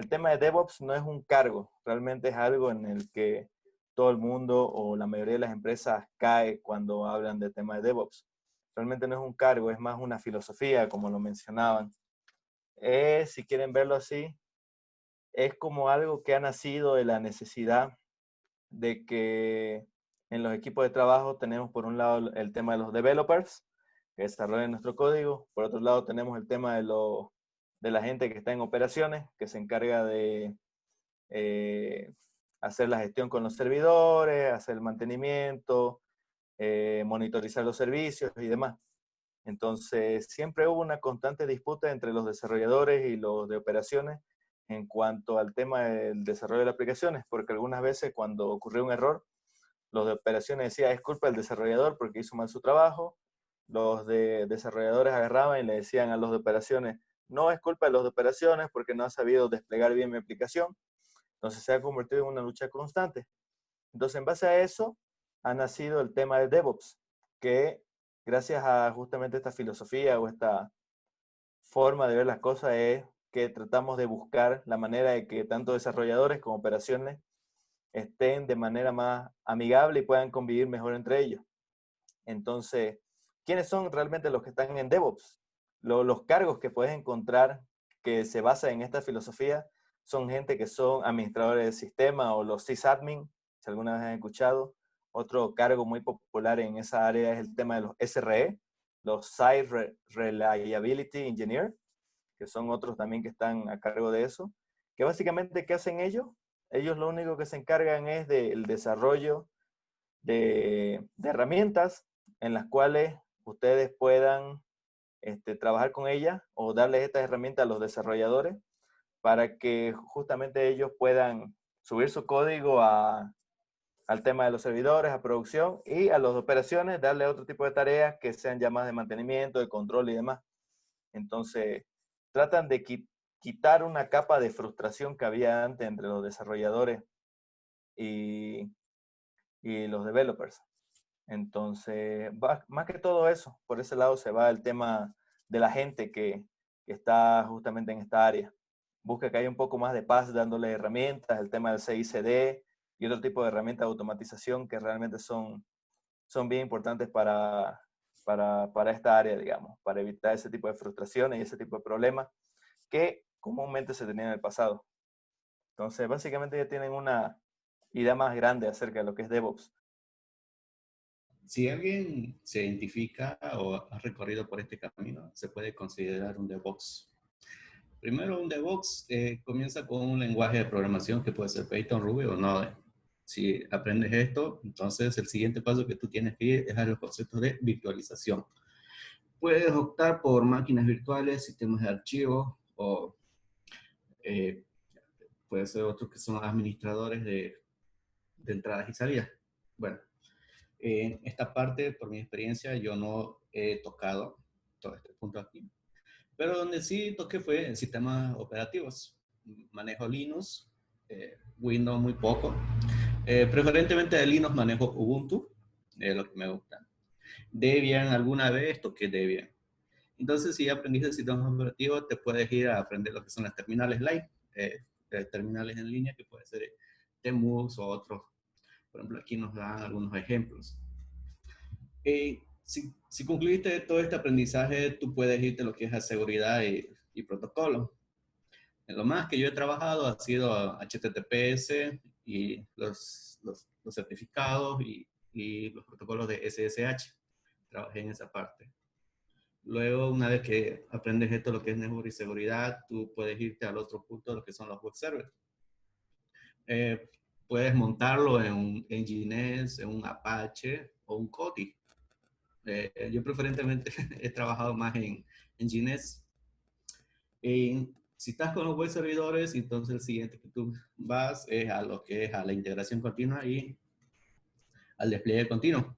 el tema de DevOps no es un cargo, realmente es algo en el que todo el mundo o la mayoría de las empresas cae cuando hablan de tema de DevOps. Realmente no es un cargo, es más una filosofía, como lo mencionaban. Si quieren verlo así, es como algo que ha nacido de la necesidad de que en los equipos de trabajo tenemos por un lado el tema de los developers, que desarrollan nuestro código, por otro lado tenemos el tema de la gente que está en operaciones, que se encarga de eh, hacer la gestión con los servidores, hacer el mantenimiento, monitorizar los servicios y demás. Entonces, siempre hubo una constante disputa entre los desarrolladores y los de operaciones en cuanto al tema del desarrollo de aplicaciones, porque algunas veces cuando ocurrió un error, los de operaciones decían es culpa del desarrollador porque hizo mal su trabajo, los de desarrolladores agarraban y le decían a los de operaciones, no es culpa de los de operaciones porque no ha sabido desplegar bien mi aplicación. Entonces se ha convertido en una lucha constante. Entonces, en base a eso, ha nacido el tema de DevOps, que gracias a justamente esta filosofía o esta forma de ver las cosas es que tratamos de buscar la manera de que tanto desarrolladores como operaciones estén de manera más amigable y puedan convivir mejor entre ellos. Entonces, ¿quiénes son realmente los que están en DevOps? Los cargos que puedes encontrar que se basan en esta filosofía son gente que son administradores de sistema o los sysadmin, si alguna vez han escuchado. Otro cargo muy popular en esa área es el tema de los SRE, los Site Reliability Engineer, que son otros también que están a cargo de eso. Que básicamente, ¿qué hacen ellos? Ellos lo único que se encargan es del desarrollo de herramientas en las cuales ustedes puedan trabajar con ellas o darles estas herramientas a los desarrolladores para que justamente ellos puedan subir su código al tema de los servidores, a producción y a las operaciones, darle otro tipo de tareas que sean ya más de mantenimiento, de control y demás. Entonces, tratan de quitar una capa de frustración que había antes entre los desarrolladores y, y los developers. Entonces, más que todo eso, por ese lado se va el tema de la gente que está justamente en esta área. Busca que haya un poco más de paz dándole herramientas, el tema del CICD y otro tipo de herramientas de automatización que realmente son bien importantes para esta área, digamos, para evitar ese tipo de frustraciones y ese tipo de problemas que comúnmente se tenían en el pasado. Entonces, básicamente ya tienen una idea más grande acerca de lo que es DevOps. Si alguien se identifica o ha recorrido por este camino, se puede considerar un DevOps. Primero, un DevOps comienza con un lenguaje de programación que puede ser Python, Ruby o Node. Si aprendes esto, entonces el siguiente paso que tú tienes que ir es a los conceptos de virtualización. Puedes optar por máquinas virtuales, sistemas de archivos o eh, puede ser otros que son administradores de entradas y salidas. Bueno, en esta parte, por mi experiencia, yo no he tocado todo este punto aquí. Pero donde sí toqué fue en sistemas operativos. Manejo Linux, Windows muy poco. Preferentemente de Linux manejo Ubuntu, es lo que me gusta. Debian, alguna vez toqué Debian. Entonces, si aprendiste sistemas operativos, te puedes ir a aprender lo que son las terminales light, terminales en línea, que puede ser Temus o otros. Por ejemplo, aquí nos dan algunos ejemplos. Si concluiste todo este aprendizaje, tú puedes irte a lo que es a seguridad y protocolo. En lo más que yo he trabajado ha sido HTTPS y los certificados y los protocolos de SSH. Trabajé en esa parte. Luego, una vez que aprendes esto, lo que es network y seguridad, tú puedes irte al otro punto, lo que son los web servers. Puedes montarlo en un Nginx, en un Apache o un Kodi. Yo preferentemente he trabajado más en Nginx. Si estás con los web servidores, entonces el siguiente que tú vas es a lo que es a la integración continua y al despliegue continuo.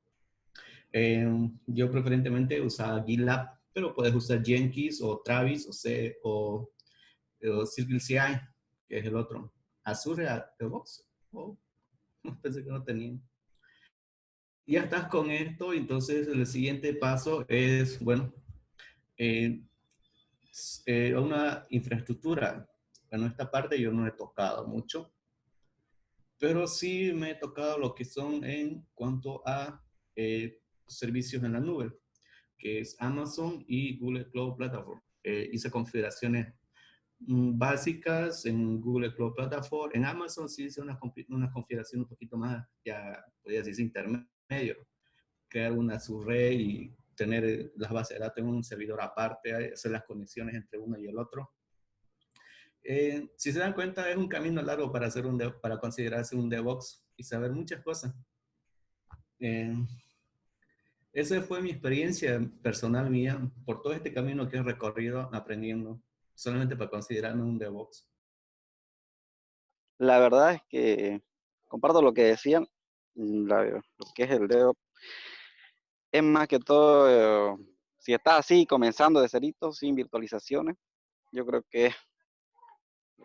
Yo preferentemente usaba GitLab, pero puedes usar Jenkins o Travis o CircleCI, que es el otro. Azure DevOps. Oh, pensé que no tenía. Ya estás con esto, entonces el siguiente paso es, bueno, una infraestructura Bueno, esta parte yo no he tocado mucho, pero sí me he tocado lo que son en cuanto a servicios en la nube, que es Amazon y Google Cloud Platform. Hice configuraciones básicas en Google Cloud Platform. En Amazon sí hice una configuración un poquito más, ya podría decir, intermedio. Crear una subred y tener las bases de datos en un servidor aparte, hacer las conexiones entre uno y el otro. Si se dan cuenta, es un camino largo para, para considerarse un DevOps y saber muchas cosas. Eh, Esa fue mi experiencia personal mía por todo este camino que he recorrido aprendiendo, solamente para considerarme un DevOps. La verdad es que comparto lo que decían, lo que es el DevOps. Es más que todo, si estás así, comenzando de cerito, sin virtualizaciones, yo creo que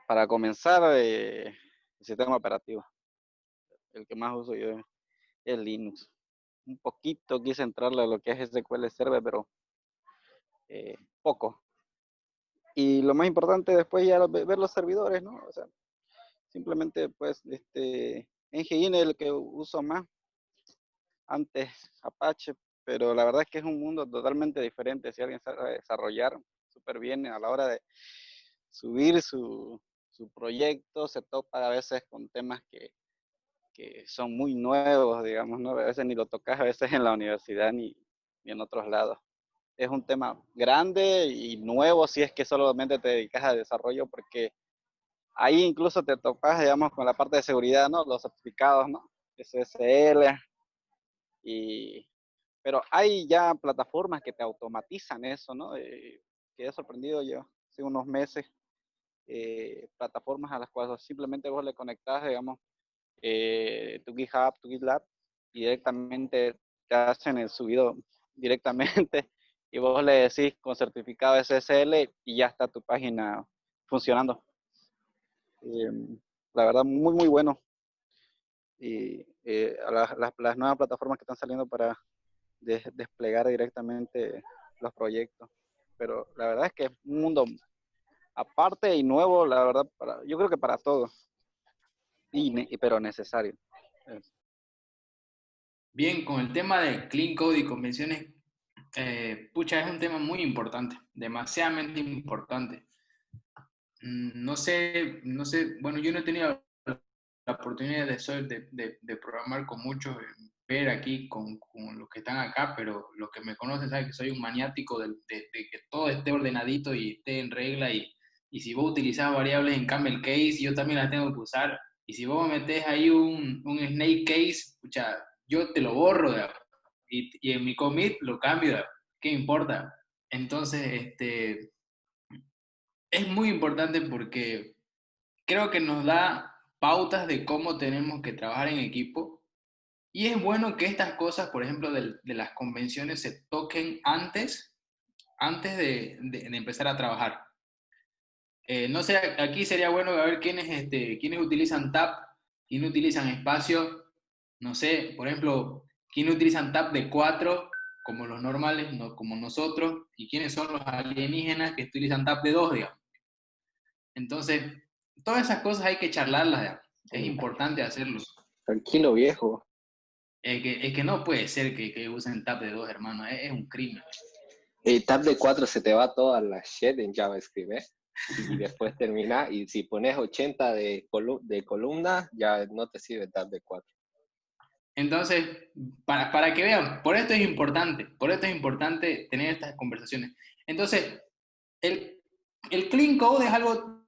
para comenzar, el sistema operativo, el que más uso yo es Linux. Un poquito quise entrarle a lo que es SQL Server, pero poco. Y lo más importante después ya ver los servidores, ¿no? O sea, simplemente pues Engine es el que uso más, antes Apache, pero la verdad es que es un mundo totalmente diferente. Si alguien sabe desarrollar súper bien a la hora de subir su proyecto, se topa a veces con temas que son muy nuevos, digamos, ¿no? A veces ni lo tocas a veces en la universidad ni en otros lados. Es un tema grande y nuevo si es que solamente te dedicas a desarrollo, porque ahí incluso te topas, digamos, con la parte de seguridad, ¿no? Los certificados, ¿no? SSL, pero hay ya plataformas que te automatizan eso, ¿no? Que he sorprendido yo hace unos meses, plataformas a las cuales simplemente vos le conectás, digamos, tu GitHub, tu GitLab, y directamente te hacen el subido directamente y vos le decís con certificado SSL y ya está tu página funcionando. La verdad, muy, muy bueno. Y las nuevas plataformas que están saliendo para desplegar directamente los proyectos. Pero la verdad es que es un mundo aparte y nuevo, la verdad, yo creo que para todos, pero necesario. Bien, con el tema de Clean Code y convenciones, pucha, es un tema muy importante, demasiadamente importante. No sé, bueno, yo no he tenido la oportunidad de programar con muchos, ver aquí con los que están acá, pero los que me conocen saben que soy un maniático de que todo esté ordenadito y esté en regla, y si vos utilizás variables en camel case, yo también las tengo que usar, y si vos me metés ahí un snake case, pucha, yo te lo borro, y en mi commit lo cambio, ¿qué importa? Entonces, es muy importante porque creo que nos da pautas de cómo tenemos que trabajar en equipo, y es bueno que estas cosas, por ejemplo, de las convenciones, se toquen antes de empezar a trabajar. No sé, aquí sería bueno ver quiénes utilizan tab, quiénes utilizan espacio, no sé, por ejemplo, quiénes utilizan tab de 4 como los normales, no como nosotros, y quiénes son los alienígenas que utilizan tab de 2, digamos. Entonces, todas esas cosas hay que charlarlas, digamos. Es importante hacerlo. Tranquilo, viejo. Es que no puede ser que usen tab de 2, hermano, es un crimen. El tab de 4 se te va toda la shit en JavaScript, ¿eh? Y después termina, y si pones 80 de columna, ya no te sirve tab de 4. Entonces, para que vean, por esto es importante tener estas conversaciones. Entonces, el clean code es algo.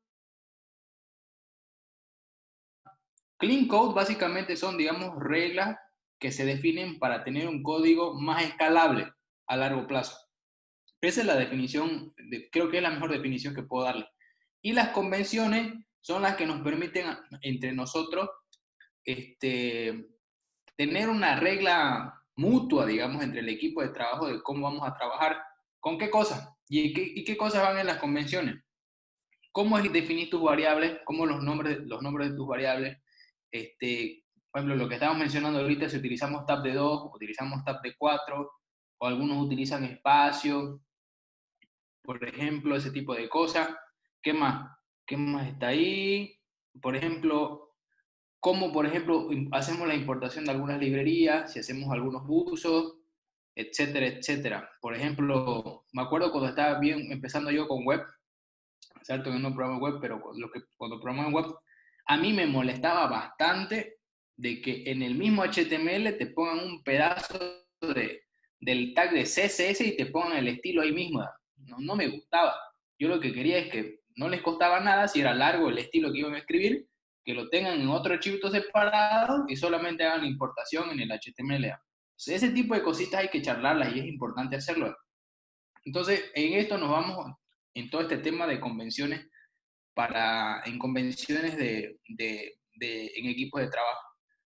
Clean code básicamente son, digamos, reglas que se definen para tener un código más escalable a largo plazo. Esa es la definición, creo que es la mejor definición que puedo darle. Y las convenciones son las que nos permiten entre nosotros tener una regla mutua, digamos, entre el equipo de trabajo de cómo vamos a trabajar, con qué cosas y qué cosas van en las convenciones. ¿Cómo es definir tus variables? ¿Cómo los nombres de tus variables? Por ejemplo, lo que estamos mencionando ahorita, si utilizamos tab de 2, utilizamos tab de 4, o algunos utilizan espacio, por ejemplo, ese tipo de cosas. ¿Qué más? ¿Qué más está ahí? Por ejemplo, cómo, por ejemplo, hacemos la importación de algunas librerías, si hacemos algunos usos, etcétera, etcétera. Por ejemplo, me acuerdo cuando estaba bien empezando yo con web, cierto que no programo web, pero cuando programo en web, a mí me molestaba bastante de que en el mismo HTML te pongan un pedazo del tag de CSS y te pongan el estilo ahí mismo. No me gustaba. Yo lo que quería es que no les costaba nada si era largo el estilo que iban a escribir, que lo tengan en otro archivo separado y solamente hagan la importación en el HTML. Ese tipo de cositas hay que charlarlas y es importante hacerlo. Entonces, en esto nos vamos, en todo este tema de convenciones, en convenciones en equipos de trabajo.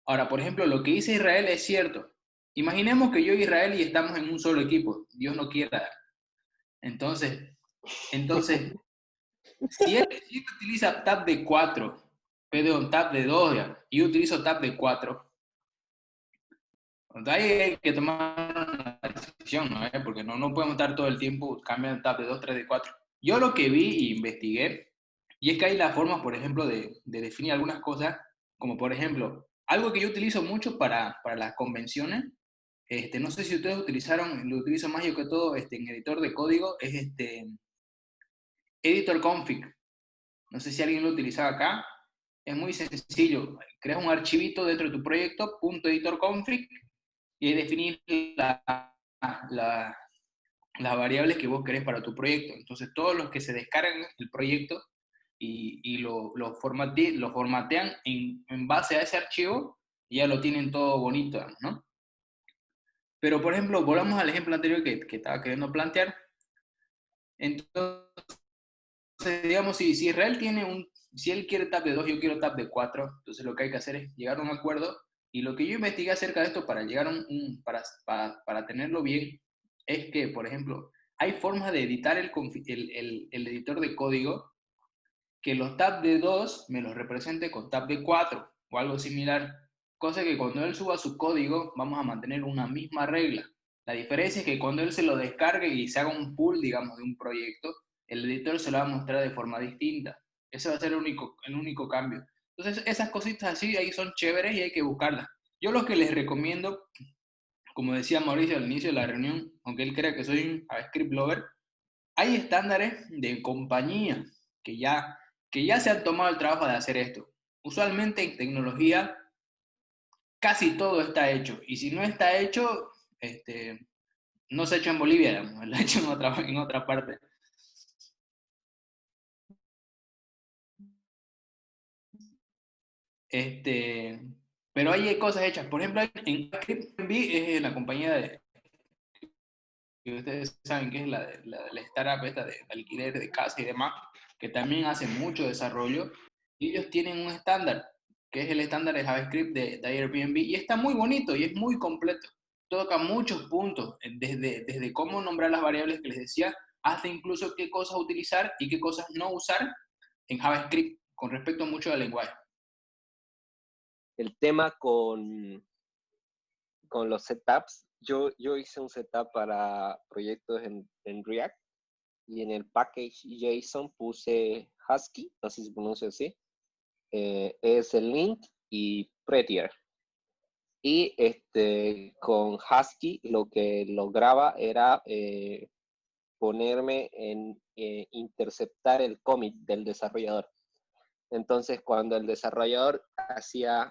Ahora, por ejemplo, lo que dice Israel es cierto. Imaginemos que yo y Israel y estamos en un solo equipo. Dios no quiera. Entonces si él utiliza tab de 4, perdón, tab de 2, y yo utilizo tab de 4, ahí hay que tomar una decisión, ¿no? Porque no podemos estar todo el tiempo cambiando tab de 2, 3, de 4. Yo lo que vi e investigué, y es que hay las formas, por ejemplo, de definir algunas cosas, como por ejemplo, algo que yo utilizo mucho para las convenciones, no sé si ustedes utilizaron, lo utilizo más yo que todo en editor de código, es editor config. No sé si alguien lo utilizaba acá. Es muy sencillo. Creas un archivito dentro de tu proyecto, .editorconfig, y definir las variables que vos querés para tu proyecto. Entonces, todos los que se descargan el proyecto y lo formatean en base a ese archivo, ya lo tienen todo bonito, ¿no? Pero, por ejemplo, volvamos al ejemplo anterior que estaba queriendo plantear. Entonces, digamos, si Israel si él quiere tab de 2, yo quiero tab de 4, entonces lo que hay que hacer es llegar a un acuerdo. Y lo que yo investigué acerca de esto para llegar a para tenerlo bien, es que, por ejemplo, hay formas de editar el editor de código que los tab de 2 me los represente con tab de 4 o algo similar, cosa que cuando él suba su código vamos a mantener una misma regla. La diferencia es que cuando él se lo descargue y se haga un pull, digamos, de un proyecto, el editor se lo va a mostrar de forma distinta. Ese va a ser el único cambio. Entonces, esas cositas así ahí son chéveres y hay que buscarlas. Yo lo que les recomiendo, como decía Mauricio al inicio de la reunión, aunque él crea que soy un JavaScript lover, hay estándares de compañía que ya se han tomado el trabajo de hacer esto. Usualmente en tecnología casi todo está hecho. Y si no está hecho, no se ha hecho en Bolivia, digamos, lo ha hecho en otra parte. Pero hay cosas hechas. Por ejemplo, en Airbnb es la compañía que ustedes saben que es la startup esta de alquiler de casa y demás, que también hace mucho desarrollo. Y ellos tienen un estándar, que es el estándar de JavaScript de Airbnb, y está muy bonito y es muy completo. Toca muchos puntos, desde cómo nombrar las variables que les decía, hasta incluso qué cosas utilizar y qué cosas no usar en JavaScript, con respecto mucho al lenguaje. El tema con los setups, yo hice un setup para proyectos en React y en el package JSON puse Husky, no sé si se pronuncia así, es el link y Prettier. Y con Husky lo que lograba era ponerme en interceptar el commit del desarrollador. Entonces, cuando el desarrollador hacía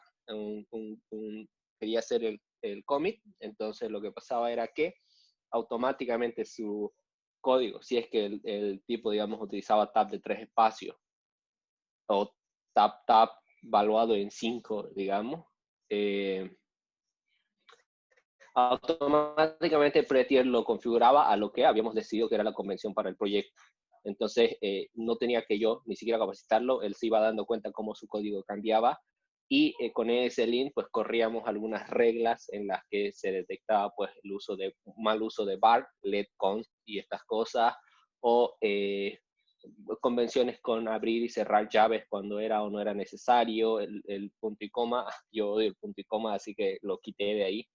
quería hacer el commit, entonces lo que pasaba era que automáticamente su código, si es que el tipo, digamos, utilizaba tab de 3 espacios o tab valuado en 5, digamos, automáticamente Prettier lo configuraba a lo que habíamos decidido que era la convención para el proyecto. Entonces, no tenía que yo ni siquiera capacitarlo, él se iba dando cuenta cómo su código cambiaba y con ese link pues corríamos algunas reglas en las que se detectaba pues el mal uso de var, let const y estas cosas, o convenciones con abrir y cerrar llaves cuando era o no era necesario, el punto y coma, yo odio el punto y coma, así que lo quité de ahí.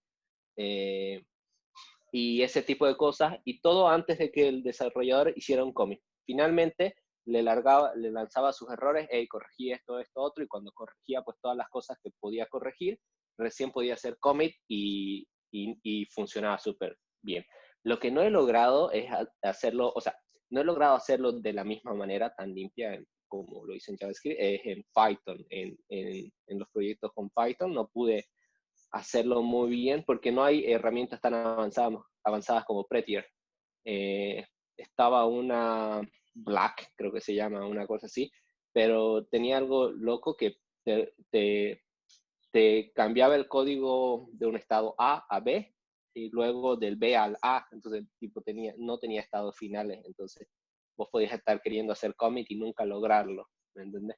Y ese tipo de cosas, y todo antes de que el desarrollador hiciera un commit. Finalmente, le lanzaba sus errores, hey, corregí esto, esto, otro, y cuando corregía pues todas las cosas que podía corregir, recién podía hacer commit y funcionaba súper bien. Lo que no he logrado es hacerlo, o sea, no he logrado hacerlo de la misma manera tan limpia como lo hice en JavaScript, es en Python. En los proyectos con Python no pude hacerlo muy bien porque no hay herramientas tan avanzadas como Prettier. Estaba una Black, creo que se llama, una cosa así, pero tenía algo loco que te cambiaba el código de un estado A a B y luego del B al A, entonces el tipo no tenía estados finales, entonces vos podías estar queriendo hacer commit y nunca lograrlo, ¿me entendés?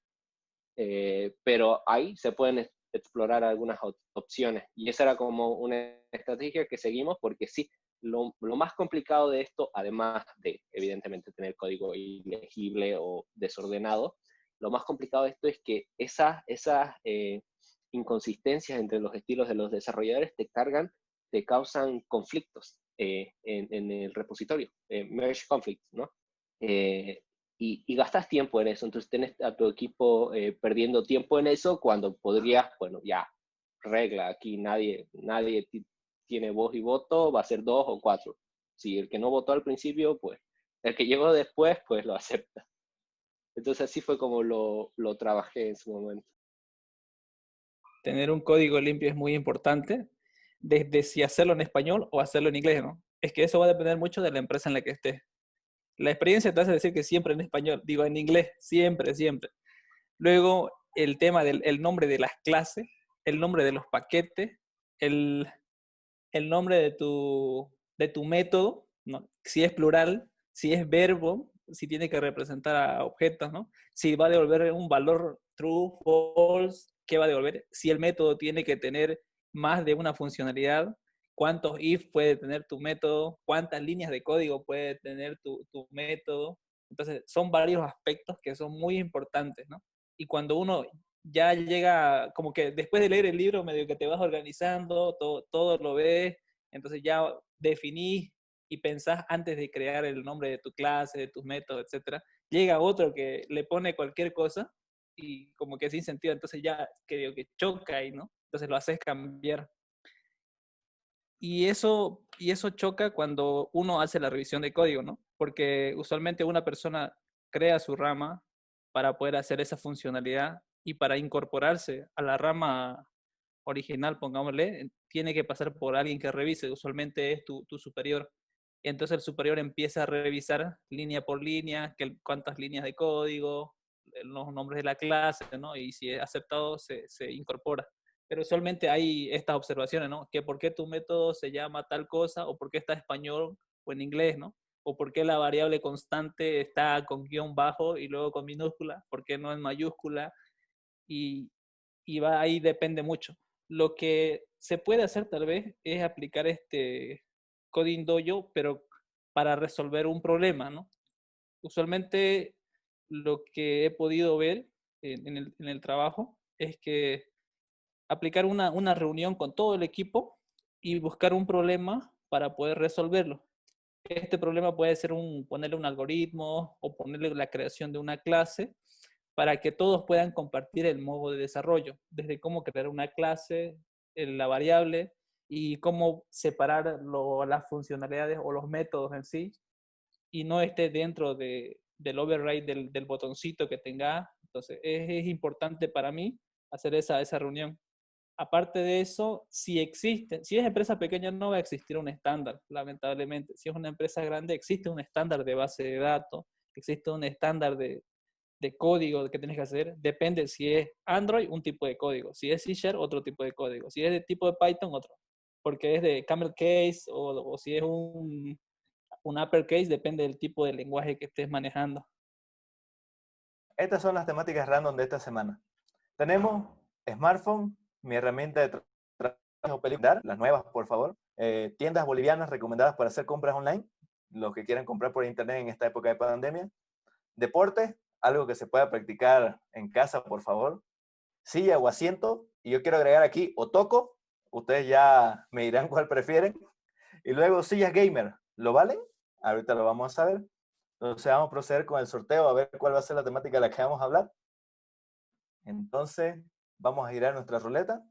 Pero ahí se pueden explorar algunas opciones y esa era como una estrategia que seguimos porque sí, lo más complicado de esto, además de evidentemente tener código ilegible o desordenado, lo más complicado de esto es que esas inconsistencias entre los estilos de los desarrolladores te causan conflictos en el repositorio, merge conflicts, ¿no? Y gastas tiempo en eso, entonces tienes a tu equipo perdiendo tiempo en eso cuando podrías, bueno, ya, regla, aquí nadie tiene voz y voto, va a ser 2 o 4. Si el que no votó al principio, pues el que llegó después, pues lo acepta. Entonces así fue como lo trabajé en su momento. Tener un código limpio es muy importante, desde si hacerlo en español o hacerlo en inglés, ¿no? Es que eso va a depender mucho de la empresa en la que estés. La experiencia te hace decir que siempre en español, digo en inglés, siempre, siempre. Luego, el tema del el nombre de las clases, el nombre de los paquetes, el, el nombre de tu método, ¿no? Si es plural, si es verbo, si tiene que representar a objetos, ¿no? Si va a devolver un valor true, false, ¿qué va a devolver? Si el método tiene que tener más de una funcionalidad, cuántos if puede tener tu método, cuántas líneas de código puede tener tu método. Entonces, son varios aspectos que son muy importantes, ¿no? Y cuando uno ya llega, como que después de leer el libro, medio que te vas organizando, todo lo ves, entonces ya definís y pensás antes de crear el nombre de tu clase, de tus métodos, etcétera. Llega otro que le pone cualquier cosa y como que sin sentido, entonces ya que choca ahí, ¿no? Entonces lo haces cambiar. Y eso choca cuando uno hace la revisión de código, ¿no? Porque usualmente una persona crea su rama para poder hacer esa funcionalidad y para incorporarse a la rama original, pongámosle, tiene que pasar por alguien que revise, usualmente es tu superior. Entonces el superior empieza a revisar línea por línea, cuántas líneas de código, los nombres de la clase, ¿no? Y si es aceptado, se incorpora. Pero usualmente hay estas observaciones, ¿no? Que por qué tu método se llama tal cosa, o por qué está en español o en inglés, ¿no? O por qué la variable constante está con guión bajo y luego con minúscula, por qué no en mayúscula, y, ahí depende mucho. Lo que se puede hacer tal vez es aplicar este Coding Dojo, pero para resolver un problema, ¿no? Usualmente lo que he podido ver en el trabajo es que aplicar una reunión con todo el equipo y buscar un problema para poder resolverlo. Este problema puede ser ponerle un algoritmo o ponerle la creación de una clase para que todos puedan compartir el modo de desarrollo, desde cómo crear una clase, la variable y cómo separar las funcionalidades o los métodos en sí y no esté dentro del override del botoncito que tenga. Entonces es importante para mí hacer esa reunión. Aparte de eso, si es empresa pequeña no va a existir un estándar, lamentablemente. Si es una empresa grande, existe un estándar de base de datos, existe un estándar de código que tienes que hacer. Depende si es Android, un tipo de código. Si es C#, otro tipo de código. Si es de tipo de Python, otro. Porque es de camel case o si es un uppercase, depende del tipo de lenguaje que estés manejando. Estas son las temáticas random de esta semana. Tenemos smartphone, mi herramienta de trabajo película, las nuevas, por favor. Tiendas bolivianas recomendadas para hacer compras online, los que quieran comprar por internet en esta época de pandemia. Deporte, algo que se pueda practicar en casa, por favor. Silla o asiento, y yo quiero agregar aquí Otoko, ustedes ya me dirán cuál prefieren. Y luego sillas gamer, ¿lo valen? Ahorita lo vamos a ver. Entonces vamos a proceder con el sorteo a ver cuál va a ser la temática de la que vamos a hablar. Entonces vamos a girar nuestra ruleta.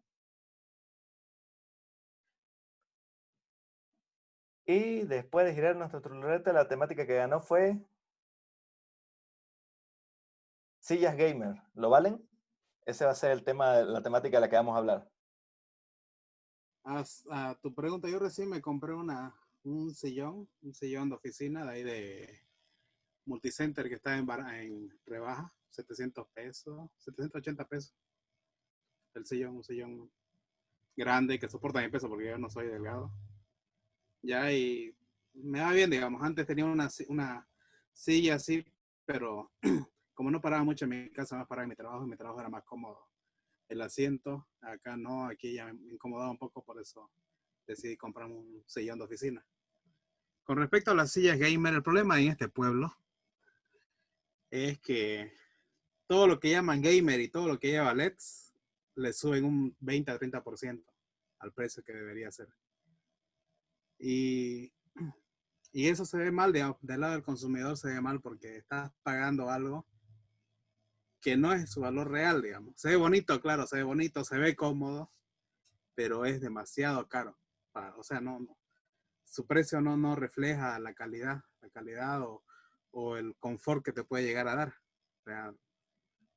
Y después de girar nuestra ruleta, la temática que ganó fue sillas gamer. ¿Lo valen? Ese va a ser el tema, la temática de la que vamos a hablar. A tu pregunta, yo recién me compré un sillón de oficina de ahí de Multicenter que está en rebaja, 700 pesos, 780 pesos. El sillón, un sillón grande que soporta mi peso porque yo no soy delgado. Ya, y me va bien, digamos. Antes tenía una silla así, pero como no paraba mucho en mi casa, más paraba en mi trabajo era más cómodo. El asiento, acá no, aquí ya me incomodaba un poco, por eso decidí comprar un sillón de oficina. Con respecto a las sillas gamer, el problema en este pueblo es que todo lo que llaman gamer y todo lo que lleva LEDs le suben un 20 a 30% al precio que debería ser. Y eso se ve mal, digamos, del lado del consumidor se ve mal porque estás pagando algo que no es su valor real, digamos. Se ve bonito, claro, se ve bonito, se ve cómodo, pero es demasiado caro. O sea, su precio no refleja la calidad o el confort que te puede llegar a dar. O sea,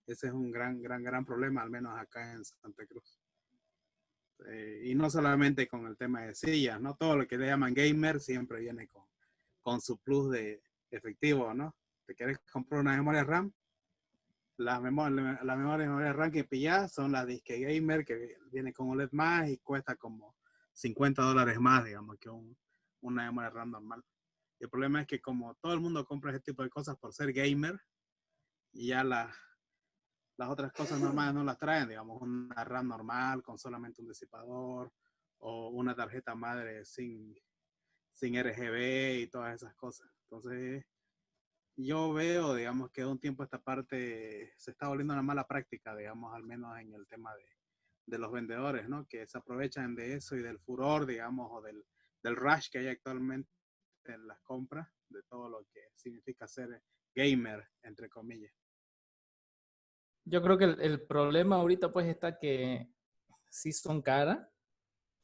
ese es un gran problema, al menos acá en Santa Cruz. Y no solamente con el tema de sillas, ¿no? Todo lo que le llaman gamer siempre viene con su plus de efectivo, ¿no? ¿Te quieres comprar una memoria RAM? Las memorias RAM que pillas son las disque gamer que viene con OLED más y cuesta como $50 más, digamos, que una memoria RAM normal. Y el problema es que como todo el mundo compra ese tipo de cosas por ser gamer, y ya las otras cosas normales no las traen, digamos, una RAM normal con solamente un disipador o una tarjeta madre sin RGB y todas esas cosas. Entonces, yo veo, digamos, que de un tiempo a esta parte se está volviendo una mala práctica, digamos, al menos en el tema de los vendedores, ¿no? Que se aprovechan de eso y del furor, digamos, o del rush que hay actualmente en las compras, de todo lo que significa ser gamer, entre comillas. Yo creo que el problema ahorita pues está que sí son caras,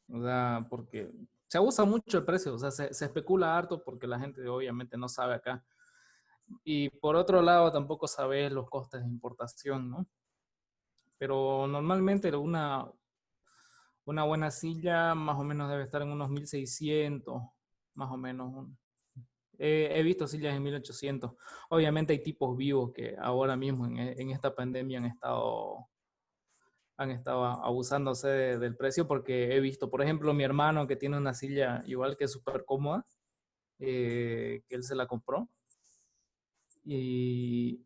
o sea, porque se abusa mucho el precio, o sea, se especula harto porque la gente obviamente no sabe acá. Y por otro lado tampoco sabe los costes de importación, ¿no? Pero normalmente una buena silla más o menos debe estar en unos 1.600, más o menos. He visto sillas en 1.800. Obviamente hay tipos vivos que ahora mismo en esta pandemia han estado abusándose del precio porque he visto, por ejemplo, mi hermano que tiene una silla igual que súper cómoda, que él se la compró. Y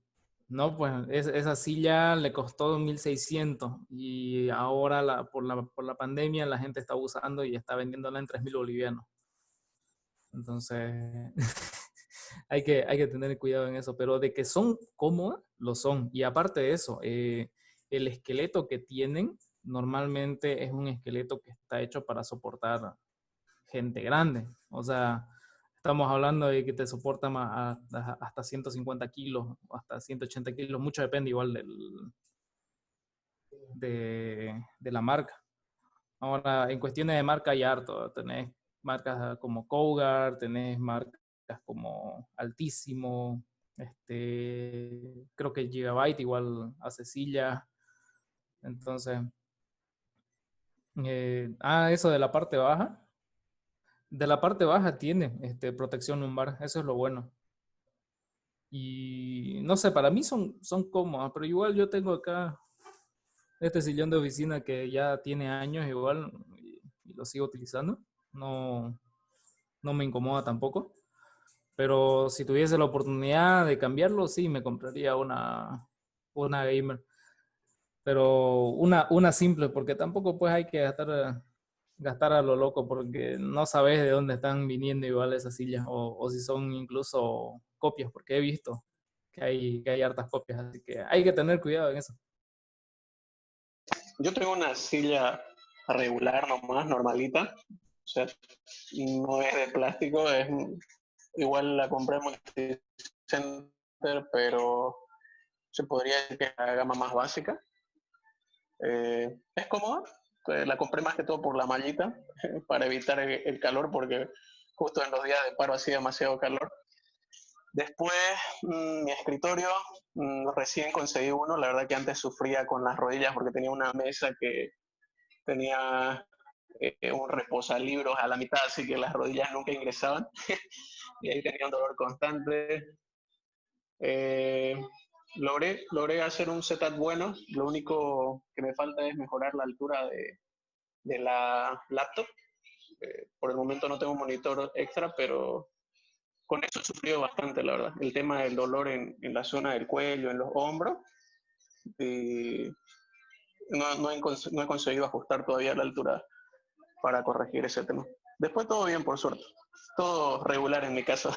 no, pues esa silla le costó 1.600 y ahora por la pandemia la gente está abusando y está vendiéndola en 3.000 bolivianos. Entonces, hay que tener cuidado en eso, pero de que son cómodas, lo son. Y aparte de eso, el esqueleto que tienen normalmente es un esqueleto que está hecho para soportar gente grande. O sea, estamos hablando de que te soporta hasta 150 kilos, hasta 180 kilos, mucho depende igual de la marca. Ahora, en cuestiones de marca hay harto, tenés marcas como Cougar, tenés marcas como Altísimo, creo que Gigabyte igual hace sillas. Entonces, eso de la parte baja. De la parte baja tiene protección lumbar, eso es lo bueno. Y no sé, para mí son cómodas, pero igual yo tengo acá este sillón de oficina que ya tiene años igual y lo sigo utilizando. No me incomoda tampoco. Pero si tuviese la oportunidad de cambiarlo, sí, me compraría una gamer. Pero una simple, porque tampoco pues hay que gastar a lo loco, porque no sabes de dónde están viniendo igual esas sillas, o si son incluso copias, porque he visto que hay hartas copias, así que hay que tener cuidado en eso. Yo tengo una silla regular nomás, normalita. O sea, no es de plástico, igual la compré en center, pero se podría decir que es la gama más básica. Es cómoda, la compré más que todo por la mallita, para evitar el calor, porque justo en los días de paro hacía demasiado calor. Después, mi escritorio, recién conseguí uno. La verdad que antes sufría con las rodillas porque tenía una mesa que tenía un reposalibros a la mitad, así que las rodillas nunca ingresaban y ahí tenía un dolor constante. Eh, logré hacer un setup bueno. Lo único que me falta es mejorar la altura de la laptop. Por el momento no tengo un monitor extra, pero con eso he sufrido bastante, la verdad. El tema del dolor en la zona del cuello, en los hombros. Y no he conseguido ajustar todavía la altura para corregir ese tema. Después todo bien, por suerte. Todo regular en mi caso.